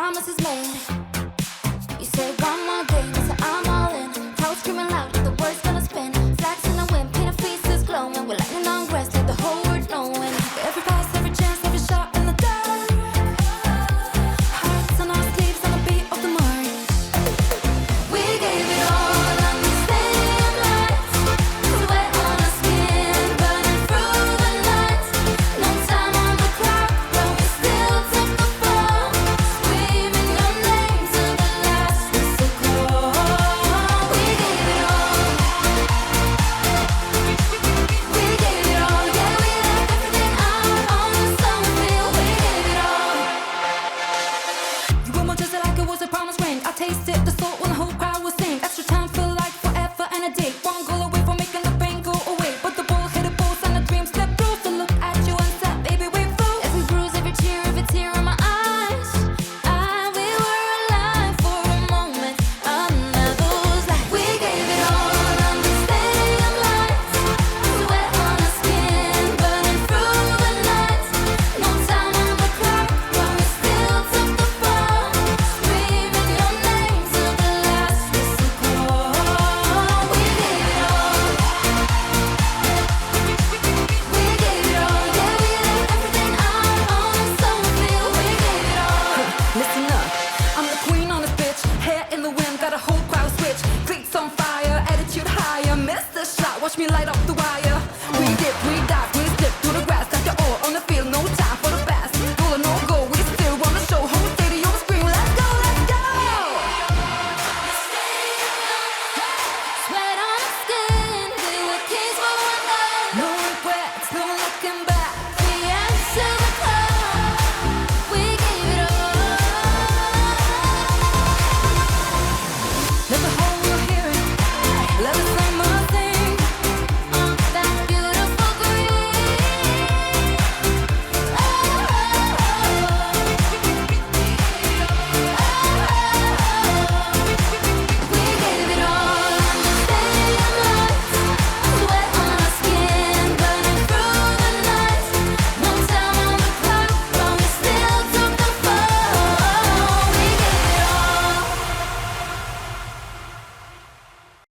promise is made. You say one more day, I say I'm all in. Crowd screaming loud, the word's gonna spin. Flags in the wind, painted faces glowing. We're lightning on grass, let the whole world knowing. Every pass, every chance, every shot in the dark. Hearts on our sleeves on the beat of the march. We gave it all on the same lights. Sweat on our skin, burning through the night. No time on the clock, but we still took the fall. Screaming your name till the last whistle call. We gave it all. We gave it all, yeah, we left everything out on the summer field. We gave it all. You were more just like it was a promised ring. I taste it.